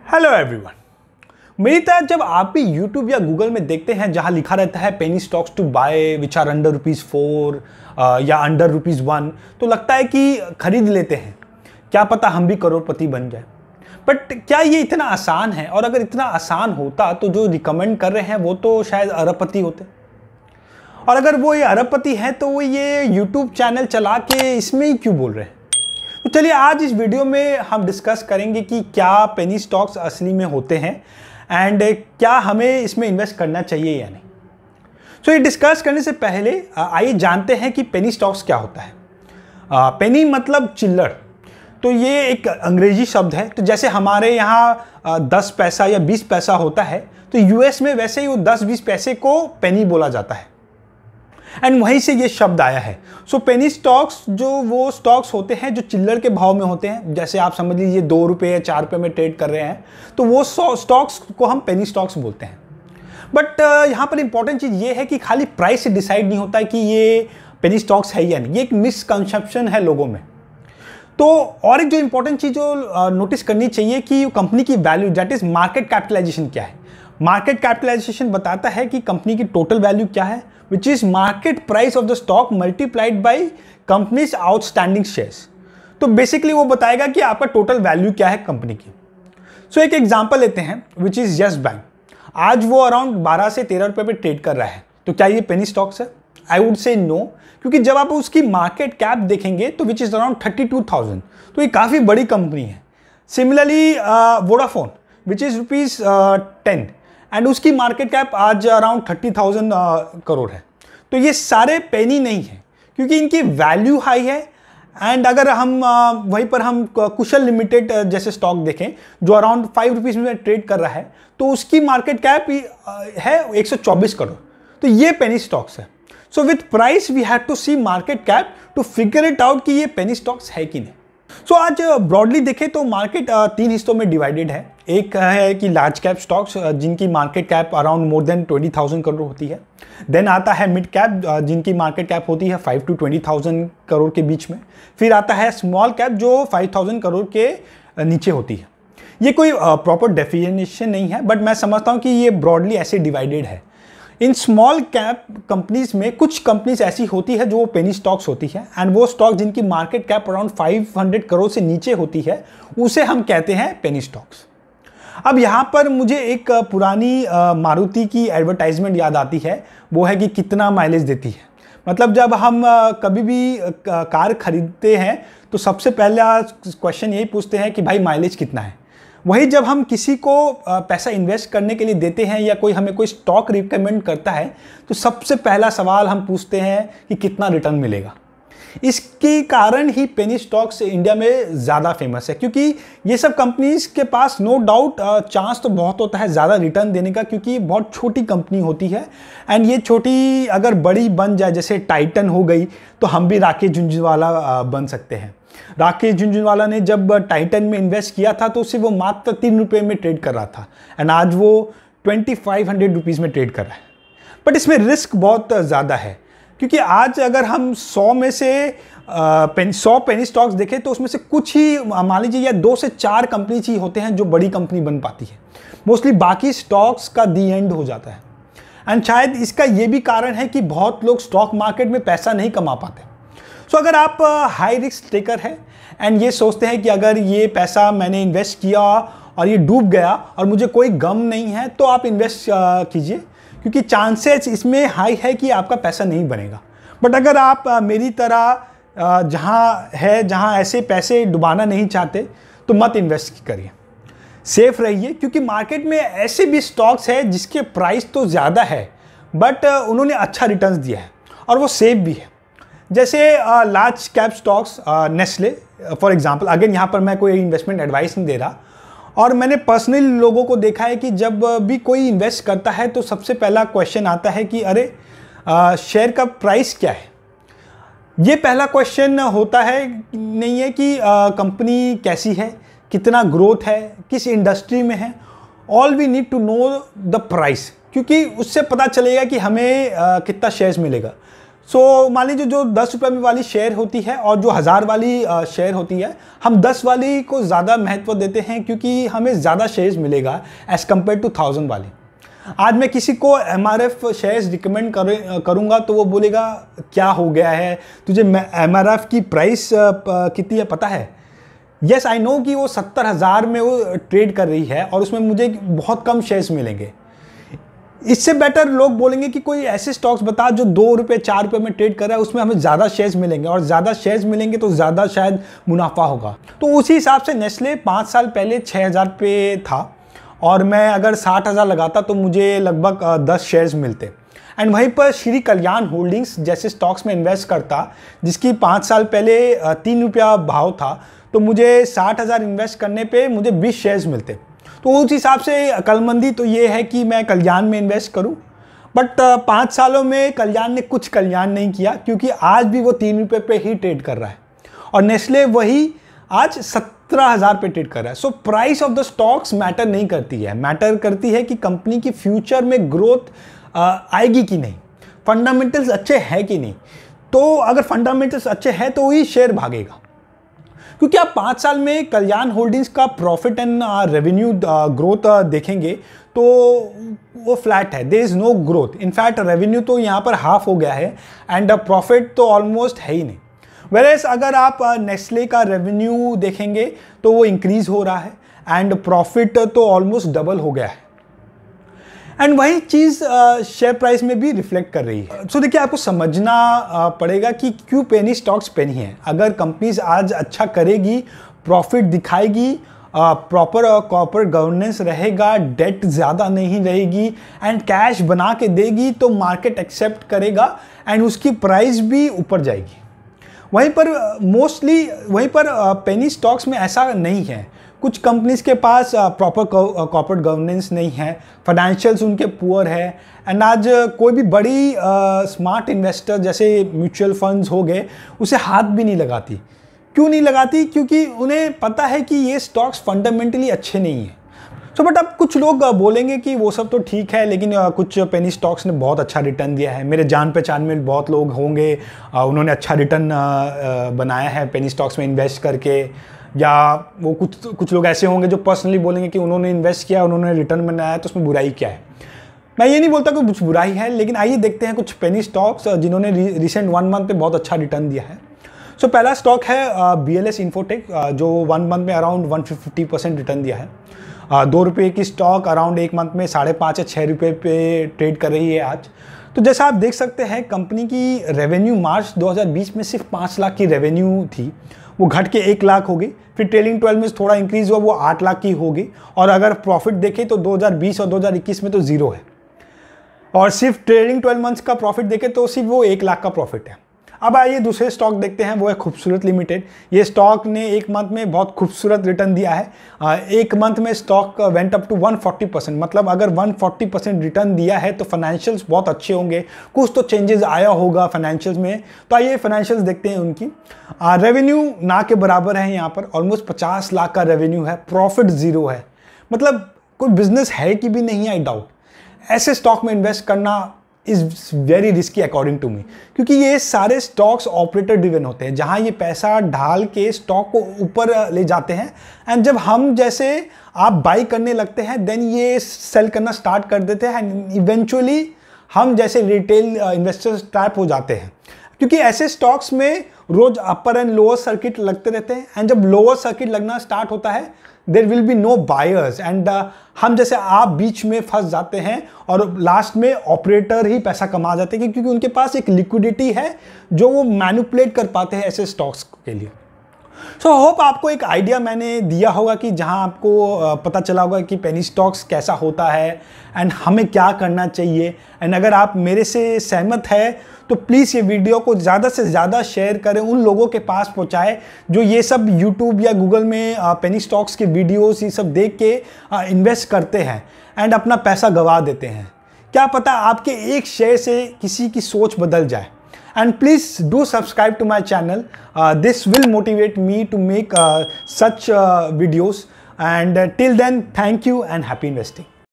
Hello everyone. मेरी तरह जब आप भी YouTube या Google में देखते हैं जहां लिखा रहता है penny stocks to buy which are under ₹4 या अंडर ₹1, तो लगता है कि खरीद लेते हैं, क्या पता हम भी करोड़पति बन जाए। बट क्या ये इतना आसान है? और अगर इतना आसान होता तो जो रिकमेंड कर रहे हैं वो तो शायद अरबपति होते। और अगर वो ये अरबपति हैं तो वो ये YouTube चैनल चला के इसमें ही क्यों बोल रहे हैं? तो चलिए आज इस वीडियो में हम डिस्कस करेंगे कि क्या पेनी स्टॉक्स असली में होते हैं एंड क्या हमें इसमें इन्वेस्ट करना चाहिए या नहीं। सो ये डिस्कस करने से पहले आइए जानते हैं कि पेनी स्टॉक्स क्या होता है। पेनी मतलब चिल्लर, तो ये एक अंग्रेजी शब्द है। तो जैसे हमारे यहाँ 10 पैसा या 20 पैसा होता है तो यूएस में वैसे ही वो 10-20 पैसे को पेनी बोला जाता है एंड वहीं से ये शब्द आया है। सो पेनी स्टॉक्स जो वो स्टॉक्स होते हैं जो चिल्लर के भाव में होते हैं, जैसे आप समझ लीजिए ₹2 या ₹4 में ट्रेड कर रहे हैं, तो वो स्टॉक्स को हम पेनी स्टॉक्स बोलते हैं। बट यहाँ पर इंपॉर्टेंट चीज़ ये है कि खाली प्राइस से डिसाइड नहीं होता है कि ये पेनी स्टॉक्स है या नहीं। ये एक मिसकंसेप्शन है लोगों में। तो और एक जो इंपॉर्टेंट चीज़ जो नोटिस करनी चाहिए कि कंपनी की value, that is market capitalization क्या है। मार्केट कैपिटलाइजेशन बताता है कि कंपनी की टोटल वैल्यू क्या है, which is market price of the stock multiplied by company's outstanding shares। तो बेसिकली वो बताएगा कि आपका टोटल वैल्यू क्या है कंपनी की। सो एक एग्जांपल लेते हैं which is यस बैंक। आज वो अराउंड 12 से 13 रुपए पे ट्रेड कर रहा है, तो क्या ये पेनी स्टॉक्स है? आई वुड से नो, क्योंकि जब आप उसकी मार्केट कैप देखेंगे तो विच इज अराउंड 32,000, तो ये काफ़ी बड़ी कंपनी है। Similarly Vodafone which is ₹10 and उसकी मार्केट कैप आज अराउंड 30,000 करोड़ है। तो ये सारे पेनी नहीं है क्योंकि इनकी वैल्यू हाई है। एंड अगर हम वहीं पर हम कुशल लिमिटेड जैसे स्टॉक देखें जो अराउंड ₹5 में ट्रेड कर रहा है, तो उसकी मार्केट कैप है 124 करोड़। तो ये पेनी स्टॉक्स है। So with price we have to see market cap to figure it out कि ये पेनी स्टॉक्स है कि नहीं। सो आज ब्रॉडली देखें तो मार्केट 3 हिस्सों में डिवाइडेड है। एक है कि लार्ज कैप स्टॉक्स जिनकी market cap around more than 20,000 crore होती है। देन आता है मिड कैप जिनकी मार्केट कैप होती है 5 to 20,000 करोड़ के बीच में। फिर आता है स्मॉल कैप जो 5,000 करोड़ के नीचे होती है। ये कोई प्रॉपर डेफिनेशन नहीं है, बट मैं समझता हूँ कि ये ब्रॉडली ऐसे डिवाइडेड है। इन स्मॉल कैप कंपनीज में कुछ कंपनीज ऐसी होती है जो वो पेनी स्टॉक्स होती है एंड वो स्टॉक जिनकी मार्केट कैप अराउंड 500 करोड़ से नीचे होती है उसे हम कहते हैं पेनी स्टॉक्स। अब यहाँ पर मुझे एक पुरानी मारुति की एडवर्टाइजमेंट याद आती है, वो है कि कितना माइलेज देती है। मतलब जब हम कभी भी कार खरीदते हैं तो सबसे पहला क्वेश्चन यही पूछते हैं कि भाई माइलेज कितना है। वही जब हम किसी को पैसा इन्वेस्ट करने के लिए देते हैं या कोई हमें कोई स्टॉक रिकमेंड करता है तो सबसे पहला सवाल हम पूछते हैं कि कितना रिटर्न मिलेगा। इसके कारण ही पेनी स्टॉक्स इंडिया में ज़्यादा फेमस है, क्योंकि ये सब कंपनीज के पास नो डाउट चांस तो बहुत होता है ज़्यादा रिटर्न देने का, क्योंकि बहुत छोटी कंपनी होती है एंड ये छोटी अगर बड़ी बन जाए, जैसे टाइटन हो गई, तो हम भी राकेश झुनझुनवाला बन सकते हैं। राकेश झुनझुनवाला ने जब टाइटन में इन्वेस्ट किया था तो उसे वो मात्र ₹3 में ट्रेड कर रहा था एंड आज वो ₹2,500 में ट्रेड कर रहा है। बट इसमें रिस्क बहुत ज़्यादा है, क्योंकि आज अगर हम 100 में से 100 पेनी स्टॉक्स देखें तो उसमें से कुछ ही, मान लीजिए, या 2 से 4 कंपनीज ही होते हैं जो बड़ी कंपनी बन पाती है। मोस्टली बाकी स्टॉक्स का दी एंड हो जाता है एंड शायद इसका ये भी कारण है कि बहुत लोग स्टॉक मार्केट में पैसा नहीं कमा पाते। सो अगर आप हाई रिस्क टेकर है एंड ये सोचते हैं कि अगर ये पैसा मैंने इन्वेस्ट किया और ये डूब गया और मुझे कोई गम नहीं है, तो आप इन्वेस्ट कीजिए, क्योंकि चांसेस इसमें हाई है कि आपका पैसा नहीं बनेगा। बट अगर आप मेरी तरह जहाँ ऐसे पैसे डुबाना नहीं चाहते तो मत इन्वेस्ट करिए, सेफ रहिए, क्योंकि मार्केट में ऐसे भी स्टॉक्स है जिसके प्राइस तो ज़्यादा है बट उन्होंने अच्छा रिटर्न्स दिया है और वो सेफ भी है। जैसे large cap stocks, Nestle for example. Again यहाँ पर मैं कोई इन्वेस्टमेंट एडवाइस नहीं दे रहा, और मैंने पर्सनली लोगों को देखा है कि जब भी कोई इन्वेस्ट करता है तो सबसे पहला क्वेश्चन आता है कि अरे शेयर का प्राइस क्या है। ये पहला क्वेश्चन होता है नहीं है कि कंपनी कैसी है, कितना ग्रोथ है, किस इंडस्ट्री में है। All we need to know the price, क्योंकि उससे पता चलेगा कि हमें कितना शेयर्स मिलेगा। सो मान लीजिए जो 10 रुपये में वाली शेयर होती है और जो 1000 वाली शेयर होती है, हम 10 वाली को ज़्यादा महत्व देते हैं क्योंकि हमें ज़्यादा शेयर्स मिलेगा एज़ कम्पेयर टू 1000 वाली। आज मैं किसी को MRF शेयर्स रिकमेंड करूंगा तो वो बोलेगा क्या हो गया है तुझे, MRF की प्राइस कितनी है पता है? यस आई नो कि वो 70,000 में वो ट्रेड कर रही है और उसमें मुझे बहुत कम शेयर्स मिलेंगे। इससे बेटर लोग बोलेंगे कि कोई ऐसे स्टॉक्स बता जो 2 रुपये 4 रुपये में ट्रेड कर रहा है, उसमें हमें ज़्यादा शेयर्स मिलेंगे और ज़्यादा शेयर्स मिलेंगे तो ज़्यादा शायद मुनाफा होगा। तो उसी हिसाब से नेस्ले 5 साल पहले 6,000 पे था और मैं अगर 60,000 लगाता तो मुझे लगभग 10 शेयर्स मिलते। एंड वहीं पर श्री कल्याण होल्डिंग्स जैसे स्टॉक्स में इन्वेस्ट करता जिसकी 5 साल पहले 3 रुपया भाव था, तो मुझे 60,000 इन्वेस्ट करने पे मुझे 20 शेयर्स मिलते। तो उस हिसाब से अक्लमंदी तो ये है कि मैं कल्याण में इन्वेस्ट करूं। बट 5 सालों में कल्याण ने कुछ कल्याण नहीं किया क्योंकि आज भी वो 3 रुपये पे ही ट्रेड कर रहा है और नेस्ले वही आज 17,000 पे ट्रेड कर रहा है। So price of the stocks matter नहीं करती है, मैटर करती है कि कंपनी की फ्यूचर में ग्रोथ आएगी कि नहीं, फंडामेंटल्स अच्छे हैं कि नहीं। तो अगर फंडामेंटल्स अच्छे हैं तो वही शेयर भागेगा। क्योंकि आप 5 साल में कल्याण होल्डिंग्स का प्रॉफिट एंड रेवेन्यू ग्रोथ देखेंगे तो वो फ्लैट है, there is no growth. In fact revenue तो यहाँ पर हाफ हो गया है एंड प्रॉफिट तो ऑलमोस्ट है ही नहीं। वेरेस अगर आप नेस्ले का रेवेन्यू देखेंगे तो वो इंक्रीज हो रहा है एंड प्रॉफिट तो ऑलमोस्ट डबल हो गया है एंड वही चीज़ शेयर प्राइस में भी रिफ्लेक्ट कर रही है। सो देखिए, आपको समझना पड़ेगा कि क्यों पेनी स्टॉक्स पेनी है। अगर कंपनीज आज अच्छा करेगी, प्रॉफिट दिखाएगी, प्रॉपर कॉर्पोरेट गवर्नेंस रहेगा, डेट ज़्यादा नहीं रहेगी एंड कैश बना के देगी तो मार्केट एक्सेप्ट करेगा एंड उसकी प्राइस भी ऊपर जाएगी। वहीं पर पेनी स्टॉक्स में ऐसा नहीं है। कुछ कंपनीज के पास प्रॉपर कॉर्पोरेट गवर्नेंस नहीं है, फाइनेंशियल्स उनके पुअर है एंड आज कोई भी बड़ी स्मार्ट इन्वेस्टर जैसे म्यूचुअल फंड्स हो गए उसे हाथ भी नहीं लगाती। क्यों नहीं लगाती? क्योंकि उन्हें पता है कि ये स्टॉक्स फंडामेंटली अच्छे नहीं हैं। बट अब कुछ लोग बोलेंगे कि वो सब तो ठीक है लेकिन कुछ पेनी स्टॉक्स ने बहुत अच्छा रिटर्न दिया है। मेरे जान पहचान में बहुत लोग होंगे उन्होंने अच्छा रिटर्न बनाया है पेनी स्टॉक्स में इन्वेस्ट करके, या वो कुछ लोग ऐसे होंगे जो पर्सनली बोलेंगे कि उन्होंने इन्वेस्ट किया, उन्होंने रिटर्न बनाया तो उसमें बुराई क्या है। मैं ये नहीं बोलता कि कुछ बुराई है, लेकिन आइए देखते हैं कुछ पेनी स्टॉक्स जिन्होंने रिसेंट 1 मंथ पे बहुत अच्छा रिटर्न दिया है। सो पहला स्टॉक है BLS इन्फोटेक जो 1 मंथ में अराउंड 150% रिटर्न दिया है। 2 रुपये की स्टॉक अराउंड 1 मंथ में 5.5 या 6 रुपये पे ट्रेड कर रही है आज। तो जैसा आप देख सकते हैं कंपनी की रेवेन्यू मार्च 2020 में सिर्फ 5 लाख की रेवेन्यू थी, वो घट के 1 लाख हो गई। फिर ट्रेलिंग 12 में थोड़ा इंक्रीज हुआ, वो 8 लाख की हो गई। और अगर प्रॉफिट देखें तो 2020 और 2021 में तो जीरो है और सिर्फ ट्रेलिंग 12 मंथ्स का प्रॉफिट देखें तो सिर्फ वो 1 लाख का प्रॉफिट है। अब आइए दूसरे स्टॉक देखते हैं, वो है खूबसूरत लिमिटेड। ये स्टॉक ने 1 मंथ में बहुत खूबसूरत रिटर्न दिया है। 1 मंथ में स्टॉक वेंट अप टू 140%, मतलब अगर 140% रिटर्न दिया है तो फाइनेंशियल्स बहुत अच्छे होंगे, कुछ तो चेंजेस आया होगा फाइनेंशियल्स में। तो आइए फाइनेंशियल्स देखते हैं उनकी। रेवेन्यू ना के बराबर है, यहाँ पर ऑलमोस्ट 50 लाख का रेवेन्यू है, प्रॉफिट जीरो है, मतलब कोई बिजनेस है कि भी नहीं, आई डाउट। ऐसे स्टॉक में इन्वेस्ट करना is very risky according to me, क्योंकि ये सारे स्टॉक्स ऑपरेटर ड्रिवन होते हैं जहाँ ये पैसा ढाल के स्टॉक को ऊपर ले जाते हैं एंड जब हम जैसे आप बाई करने लगते हैं देन ये सेल करना स्टार्ट कर देते हैं एंड इवेंचुअली हम जैसे रिटेल इन्वेस्टर्स ट्रैप हो जाते हैं। क्योंकि ऐसे स्टॉक्स में रोज अपर एंड लोअर सर्किट लगते रहते हैं एंड जब लोअर सर्किट लगना स्टार्ट होता है there will be no buyers and हम जैसे आप बीच में फंस जाते हैं और लास्ट में ऑपरेटर ही पैसा कमा जाते हैं क्योंकि उनके पास एक लिक्विडिटी है जो वो मैनिपुलेट कर पाते हैं ऐसे स्टॉक्स के लिए। सो होप आपको एक आइडिया मैंने दिया होगा कि जहां आपको पता चला होगा कि पेनी स्टॉक्स कैसा होता है एंड हमें क्या करना चाहिए। एंड अगर आप मेरे से सहमत है तो प्लीज़ ये वीडियो को ज़्यादा से ज़्यादा शेयर करें, उन लोगों के पास पहुंचाएं जो ये सब यूट्यूब या गूगल में पेनी स्टॉक्स के वीडियोस ये सब देख के इन्वेस्ट करते हैं एंड अपना पैसा गंवा देते हैं। क्या पता आपके एक शेयर से किसी की सोच बदल जाए। And please do subscribe to my channel. This will motivate me to make such videos. And till then, thank you and happy investing.